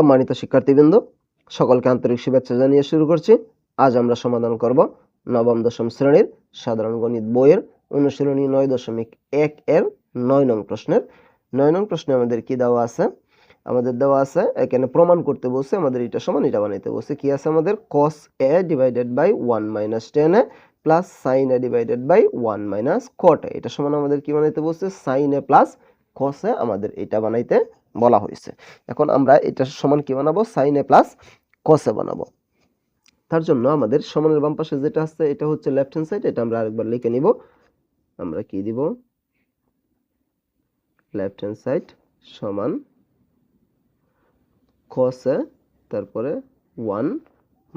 সম্মানিত শিক্ষার্থীবৃন্দ, সকলকে আন্তরিক শুভেচ্ছা জানিয়ে শুরু করছি। আজ আমরা সমাধান করব নবম দশম শ্রেণীর সাধারণ গণিত বইয়ের অনুশীলনী 9.1 এর 9 নং প্রশ্নের 9 নং প্রশ্নে আমাদের কি দেওয়া আছে? আমাদের দেওয়া আছে এখানে প্রমাণ করতে বলছে, আমাদের এটা সমান এটা বানাইতে বলছে। কি আছে আমাদের? cos a divided by 1 minus tan a plus sin a divided by 1 minus cot a। এটা সমান আমাদের কি বানাইতে বলছে? sin a plus cos a আমাদের এটা বানাইতে বলা হয়েছে। এখন আমরা এটা সমান কি বানাবো? sin a plus cos a বানাবো। তার জন্য আমাদের সমানের বাম পাশে যেটা আছে এটা হচ্ছে লেফট হ্যান্ড সাইড, এটা আমরা আরেকবার লিখে নিব। আমরা কি দিব? লেফট হ্যান্ড সাইড সমান cos a তারপরে 1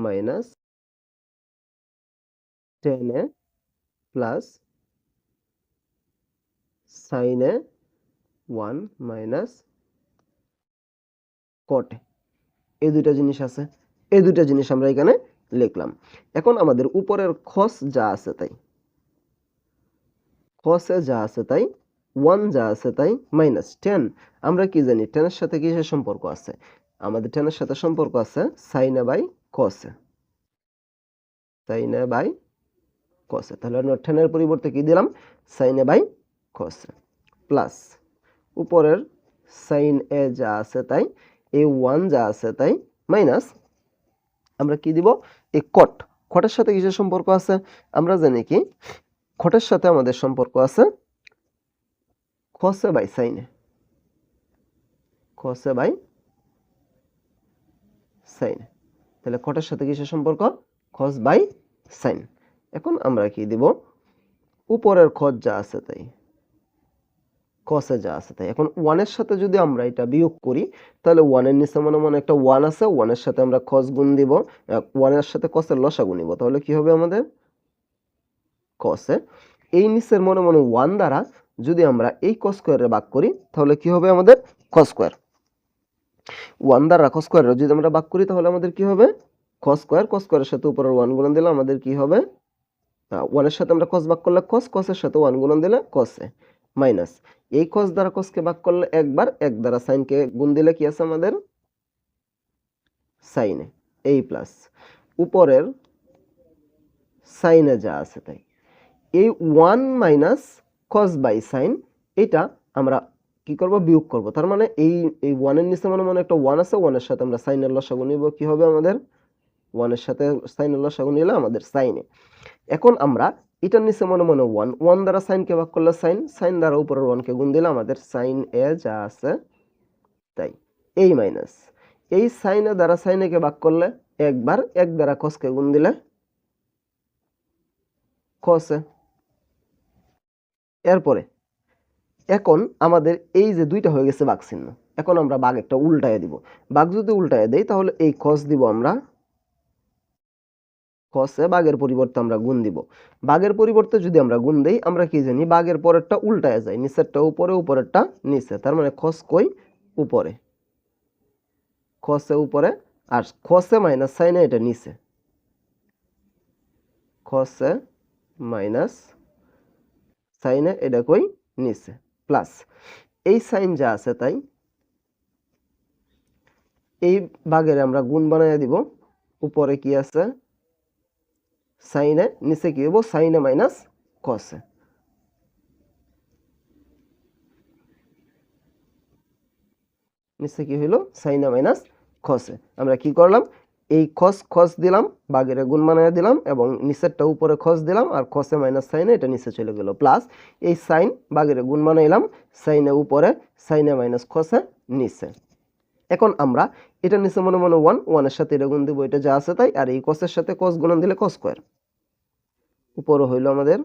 minus tan a plus sin a 1 minus cot a। এই দুইটা জিনিস আছে, এই দুইটা জিনিস আমরা এখানে লিখলাম। এখন আমাদের উপরের cos যা আছে তাই, cos এ যা আছে তাই, 1 যা আছে তাই, মাইনাস tan। আমরা কি জানি tan এর সাথে কিসের সম্পর্ক আছে? আমাদের tan এর সাথে সম্পর্ক আছে sin a by cos a, sin a by cos a। তাহলে আমরা tan এর পরিবর্তে কি দিলাম? sin a by cos a plus উপরের sin a যা আছে তাই, এই 1 যা আছে তাই, মাইনাস আমরা কি দিব? এই cot, cot এর সাথে কিসের সম্পর্ক আছে? আমরা জানি কি cot এর সাথে আমাদের সম্পর্ক আছে cos a by sin a, cos a by sin a। তাহলে cot এর সাথে কিসের সম্পর্ক? cos by sin। এখন আমরা কি দিব? উপরের cos যা আছে তাই, cos এ যা আছে তাই। এখন 1 এর সাথে যদি আমরা এটা বিয়োগ করি তাহলে 1 এর নিচে মনে মনে একটা 1 আছে, 1 এর সাথে আমরা cos গুণ দিব, 1 এর সাথে cos এর লসাগু নিব। তাহলে কি হবে আমাদের? cos এ এই নিচের মনে মনে 1 দ্বারা যদি আমরা এই cos স্কয়ারে ভাগ করি তাহলে কি হবে আমাদের? cos square. 1 দ্বারা cos স্কয়ারে যদি আমরা ভাগ করি তাহলে আমাদের কি হবে? cos square. cos স্কয়ারের সাথে উপরের 1 গুণন দিলে আমাদের কি হবে? 1 এর সাথে আমরা cos ভাগ করলে cos, cos এর সাথে 1 গুণন দিলে cos a মাইনাস এই cos দ্বারা cos কে ভাগ করলে একবার, 1 দ্বারা sin কে গুণ দিলে কি আছে আমাদের? sin a এই প্লাস উপরের sin a যা আছে তাই, এই 1 মাইনাস cos বাই sin এটা আমরা কি করব? বিয়োগ করব। তার মানে এই 1 এর নিচে মনে মনে একটা 1 আছে, 1 এর সাথে আমরা sin এর লসাগু নিব। কি হবে আমাদের? 1 এর সাথে sin এর লসাগু নিলে আমাদের sin a। এখন আমরা এটার নিচে মনে মনে 1, 1 দ্বারা sin কে ভাগ করলে sin, sin দ্বারা উপরের 1 কে গুণ দিলে আমাদের sin a যা আছে তাই, এই মাইনাস এই sin a দ্বারা sin a কে ভাগ করলে একবার, 1 দ্বারা cos কে গুণ দিলে cos a। এরপরে এখন আমাদের এই যে দুইটা হয়ে গেছে ভাগ চিহ্ন, এখন আমরা ভাগ একটা উল্টায় দিব। ভাগ যদি উল্টায় দেই তাহলে এই cos দিব আমরা, cos এ ভাগের পরিবর্তে আমরা গুণ দিব। ভাগের পরিবর্তে যদি আমরা গুণ দেই আমরা কি জানি? ভাগের পরেরটা উল্টায় যায়, নিচেরটা উপরে, উপরেরটা নিচে। তার মানে cos কই? উপরে, cos এ উপরে, আর cos এ মাইনাস sin এ এটা নিচে, cos এ মাইনাস sin এ এটা কই? নিচে প্লাস এই sin যা আছে তাই, এই ভাগের আমরা গুণ বানাইয়া দিব। উপরে কি আছে? sin a, নিচে কি হবো? sin a minus cos a। নিচে কি হইলো? sin a minus cos a। আমরা কি করলাম? এই cos cos দিলাম, ভাগের গুণ বানাইয়া দিলাম এবং নিচেরটা উপরে cos দিলাম, আর cos a minus sin a এটা নিচে চলে গেল, প্লাস এই sin ভাগের গুণ বানাইলাম, sin a উপরে, sin a minus cos a নিচে। এখন আমরা এটা নিচে মনে মনে 1, 1 এর সাথে এটা গুণ দিব, এটা যা আছে তাই, আর এই cos এর সাথে cos গুণন দিলে cos স্কয়ার। উপরে হইল আমাদের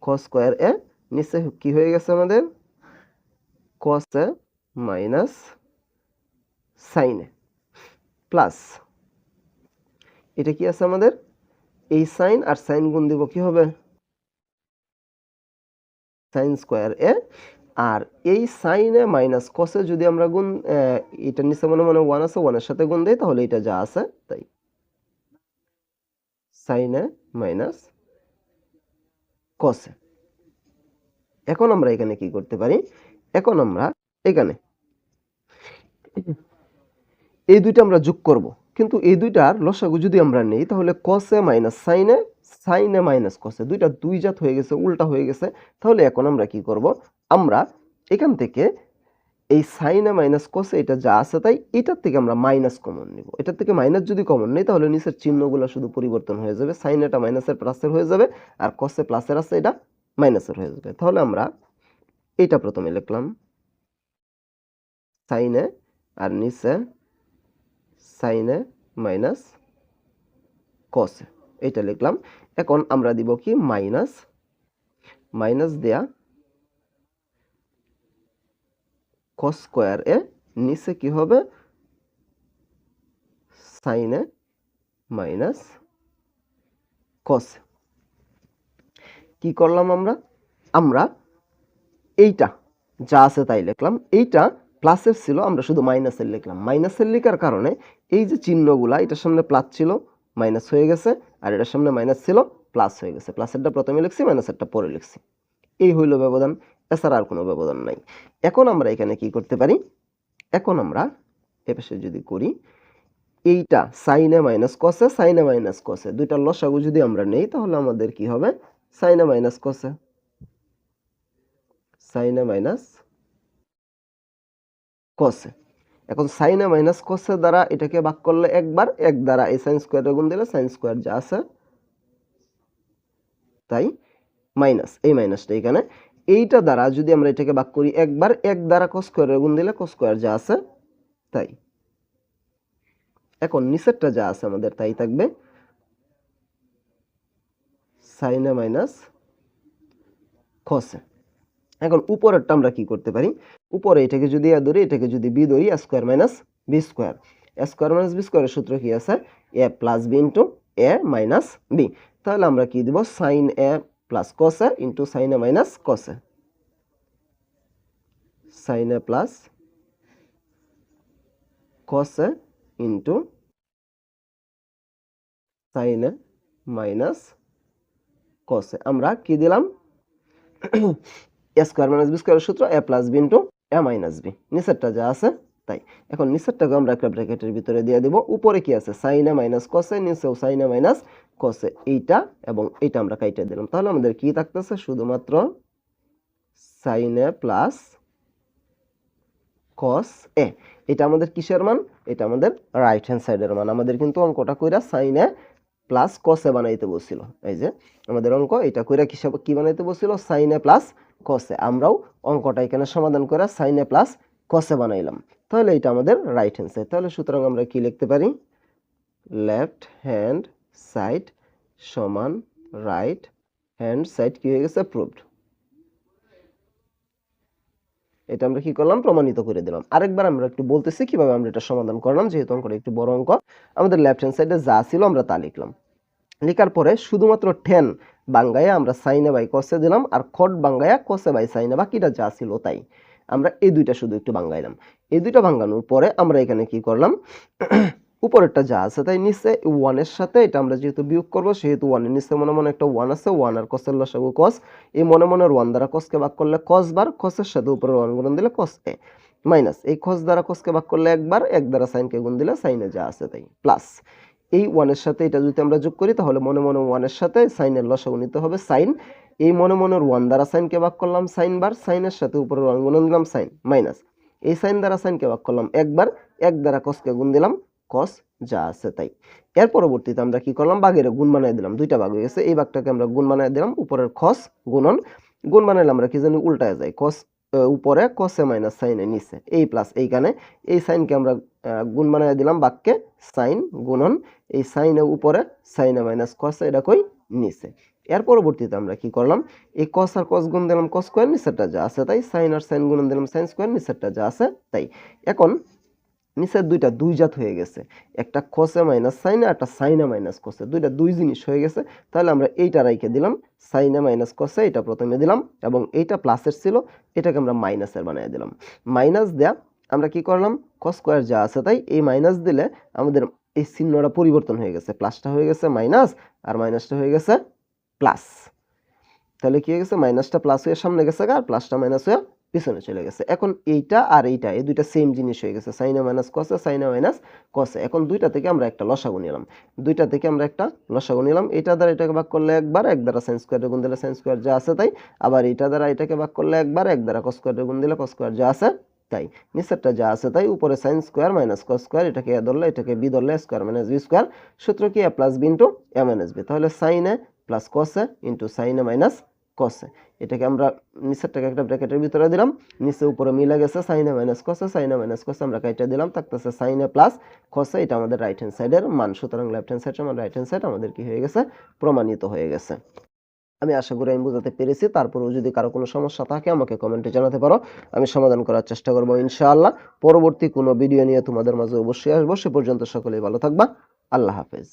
cos স্কয়ার এ, নিচে কি হয়ে গেছে আমাদের? cos a minus sin a plus এটা কি আছে আমাদের? এই sin আর sin গুণ দিব, কি হবে? sin square a। আর এই sin a minus cos a যদি আমরা গুণ, এটা নিচে মনে মনে 1 আছে, 1 এর সাথে গুণ দেই তাহলে এটা যা আছে তাই, sin a minus cos a। এখন আমরা এখানে কি করতে পারি? এখন আমরা এখানে এই দুইটা আমরা যোগ করব, কিন্তু এই দুইটার লসাগু যদি আমরা নেই তাহলে কসে মাইনাস সাইনে, সাইনে মাইনাস কসে, দুইটা দুই জাত হয়ে গেছে, উল্টা হয়ে গেছে। তাহলে এখন আমরা কি করব, আমরা এখান থেকে এই সাইনে মাইনাস কসে এটা যা আছে তাই এটার থেকে আমরা মাইনাস কমন নিব। এটার থেকে মাইনাস যদি কমন নেই তাহলে নিচের চিহ্নগুলো শুধু পরিবর্তন হয়ে যাবে, সাইন এটা মাইনাসের প্লাসের হয়ে যাবে, আর কসে প্লাসের আছে এটা মাইনাসের হয়ে যাবে। তাহলে আমরা এটা প্রথমে লিখলাম সাইনে, আর নিচে সাইনে মাইনাস কসে, এটা লিখলাম। এখন আমরা দিব কি মাইনাস, মাইনাস দেয়া কস স্কোয়ার এ, নিচে কি হবে সাইনে মাইনাস কস। কি করলাম আমরা, আমরা এইটা যা আছে তাই লিখলাম, এইটা প্লাসের ছিল আমরা শুধু মাইনাসের লিখলাম। মাইনাসের লেখার কারণে এই যে চিহ্নগুলা, এটার সামনে প্লাস ছিল মাইনাস হয়ে গেছে, আর এটার সামনে মাইনাস ছিল প্লাস হয়ে গেছে। প্লাসেরটা প্রথমে লিখছি, মাইনাসেরটা পরে লিখছি, এই হইল ব্যবধান, এছাড়া আর কোনো ব্যবধান নাই। এখন আমরা এখানে কি করতে পারি, এখন আমরা এপাশে যদি করি এইটা সাইনে মাইনাস কসে, সাইনে মাইনাস কসে দুইটার লসাগু যদি আমরা নেই তাহলে আমাদের কি হবে সাইনে মাইনাস কসে, সাইনে মাইনাস কসে। এখন সাইনে মাইনাস কসে দ্বারা এটাকে ভাগ করলে একবার, এক দ্বারা এই সাইন স্কোয়ারে গুণ দিলে সাইন স্কোয়ার যা আছে তাই মাইনাস, এই মাইনাসটা এখানে, এইটা দ্বারা যদি আমরা এটাকে ভাগ করি একবার, এক দ্বারা কস স্কোয়ারে গুণ দিলে কস স্কোয়ার যা আছে তাই। এখন নিচেরটা যা আছে আমাদের তাই থাকবে, সাইনে মাইনাস কসে। এখন উপরেরটা আমরা কি করতে পারি, উপরে এটাকে যদি এ ধরি, এটাকে যদি বি ধরি, এ স্কোয়ার মাইনাস বি স্কোয়ার, এ স্কোয়ার মাইনাস বি স্কোয়ারের সূত্র কি আছে, এ plus B into A minus B. তাহলে আমরা কি দিব, সাইন এ প্লাস কসে ইন্টু সাইন এ মাইনাস কসে, সাইন এ প্লাস কসে ইন্টু সাইন এ মাইনাস কসে। আমরা কি দিলাম, এ স্কোয়ার মাইনাস বি স্কোয়ারের সূত্র এ plus B into A minus B, নিচেরটা যা আছে তাই। এখন নিচেরটাকে আমরা একটা ব্র্যাকেটের ভিতরে দিয়ে দিব, উপরে কি আছে সাইন এ মাইনাস কসে, নিচেও সাইন এ মাইনাস কসে, এইটা এবং এইটা আমরা কাইটে দিলাম। তাহলে আমাদের কি থাকতেছে, শুধুমাত্র সাইন এ প্লাস কস এ। এটা আমাদের কিসের মান, এটা আমাদের রাইট হ্যান্ড সাইডের মান। আমাদের কিন্তু অঙ্কটা কইরা সাইন এ প্লাস কসে বানাইতে বলছিল, এই যে আমাদের অঙ্ক এটা কইরা কি বানাইতে বলছিল, সাইন এ প্লাস কসে। আমরাও অঙ্কটা এখানে সমাধান করে সাইন এ প্লাস কসে বানাইলাম। তাহলে এটা আমাদের রাইট হ্যান্ড সাইড। তাহলে সুতরাং আমরা কি লিখতে পারি, লেফট হ্যান্ড সাইড সমান রাইট হ্যান্ড সাইড কি হয়ে গেছে, প্রুভড। এটা আমরা কি করলাম, প্রমাণিত করে দিলাম। আরেকবার আমরা একটু বলতেছি কিভাবে আমরা এটা সমাধান করলাম, যেহেতু অঙ্কটা একটু বড় অঙ্ক। আমাদের লেফট হ্যান্ড সাইডে যা ছিল আমরা তা লিখলাম, লেখার পরে শুধুমাত্র টেন বাঙ্গায়া আমরা সাইনে বাই কসে দিলাম, আর খট বাঙ্গায়া কসে বাই সাইনে, বাকিটা যা ছিল তাই। আমরা এই দুইটা শুধু একটু বাঙ্গাইলাম। এই দুইটা ভাঙ্গানোর পরে আমরা এখানে কি করলাম, উপরেরটা যা আছে তাই নিচে ওয়ানের সাথে এটা আমরা যেহেতু বিয়োগ করবো, সেহেতু ওয়ানের নিচে মনে মনে একটা ওয়ান আছে, ওয়ান আর কসের লসাগু কস, এই মনে মনে ওয়ান দ্বারা কসকে ভাগ করলে কস বার, কসের সাথে উপরে ওয়ান গুণ দিলে কস এ, মাইনাস এই কস দ্বারা কসকে ভাগ করলে একবার, এক দ্বারা সাইনকে গুণ দিলে সাইনে যা আছে তাই, প্লাস এই ওয়ানের সাথে এটা যদি আমরা যোগ করি তাহলে মনে মনে ওয়ানের সাথে সাইনের লসাগু নিতে হবে সাইন, এই মনে মনের ওয়ান দ্বারা সাইনকে ভাগ করলাম সাইন বার, সাইনের সাথে উপরে ওয়ান গুণ দিলাম সাইন, মাইনাস এই সাইন দ্বারা সাইনকে ভাগ করলাম একবার, এক দ্বারা কসকে গুণ দিলাম কস যা আছে তাই। এর পরবর্তীতে আমরা কি করলাম, ভাগের গুণ বানাই দিলাম, দুইটা ভাগ হয়ে গেছে, এই ভাগটাকে আমরা গুণ বানাই দিলাম, উপরের খস গুণন, গুণ বানাইলে আমরা কি জানি উল্টায় যায়, কস উপরে কসে মাইনাস সাইনে নিচে, এই প্লাস এইখানে এই সাইনকে আমরা গুণ বানাই দিলাম বাক্যে, সাইন গুণন এই সাইনে উপরে, সাইনে মাইনাস কসে এটা কই নিচে। এর পরবর্তীতে আমরা কি করলাম, এই কস আর কস গুণ দিলাম কস স্কয়ার, নিচেরটা যা আছে তাই, সাইন আর সাইন গুণ দিলাম সাইন স্কয়ার, নিচেরটা যা আছে তাই। এখন নিচের দুইটা দুই জাত হয়ে গেছে, একটা কসে মাইনাস সাইনে, একটা সাইনে মাইনাস কসে, দুইটা দুই জিনিস হয়ে গেছে। তাহলে আমরা এইটা রাইখে দিলাম সাইনে মাইনাস কসে, এটা প্রথমে দিলাম, এবং এইটা প্লাসের ছিল এটাকে আমরা মাইনাসের বানিয়ে দিলাম। মাইনাস দেয়া আমরা কি করলাম, কস স্কয়ার যা আছে তাই, এই মাইনাস দিলে আমাদের এই চিহ্নটা পরিবর্তন হয়ে গেছে, প্লাসটা হয়ে গেছে মাইনাস আর মাইনাসটা হয়ে গেছে প্লাস। তাহলে কি হয়ে গেছে, মাইনাসটা প্লাস হয়ে সামনে গেছে আর প্লাসটা মাইনাস হয়ে পিছনে চলে গেছে। এখন এইটা আর এইটা এই দুইটা সেম জিনিস হয়ে গেছে, সাইনে মাইনাস কসে, সাইনে মাইনাস কসে। এখন দুইটা থেকে আমরা একটা লসাগু নিলাম, দুইটা থেকে আমরা একটা লসাগু নিলাম। এটা দ্বারা এটাকে ভাগ করলে একবার, এক দ্বারা সাইন স্কোয়ারে গুণ দিলে সাইন স্কোয়ার যা আছে তাই। আবার এটা দ্বারা এটাকে ভাগ করলে একবার, এক দ্বারা কস স্কোয়ারে গুণ দিলে কস স্কোয়ার যা আছে তাই। নিচেরটা যা আছে তাই, উপরে sine square minus cos square, এটাকে এ ধরলে এটাকে বি ধরলে স্কোয়ার মাইনাস বি স্কোয়ার। সূত্র কি A plus B into A minus B. তাহলে সাইনে প্লাস কসে ইন্টু সাইনে মাইনাস কসে। এটাকে আমরা নিচেরটাকে একটা ব্র্যাকেটের ভিতরে দিলাম, নিচে উপরে মিলে গেছে সাইনে মাইনাস কসে, সাইনে মাইনাস কসে আমরা কাইটা দিলাম, থাকতেছে সাইনে প্লাস কসে। এটা আমাদের রাইট হ্যান্ড সাইডের মান, সুতরাং লেফট হ্যান্ড সাইড আমার রাইট হ্যান্ড সাইড আমাদের কি হয়ে গেছে, প্রমাণিত হয়ে গেছে। আমি আশা করি আমি বোঝাতে পেরেছি। তারপরেও যদি কারো কোনো সমস্যা থাকে আমাকে কমেন্টে জানাতে পারো, আমি সমাধান করার চেষ্টা করবো ইনশাআল্লাহ। পরবর্তী কোনো ভিডিও নিয়ে তোমাদের মাঝে অবশ্যই আসবো। সে পর্যন্ত সকলেই ভালো থাকবা। আল্লাহ হাফেজ।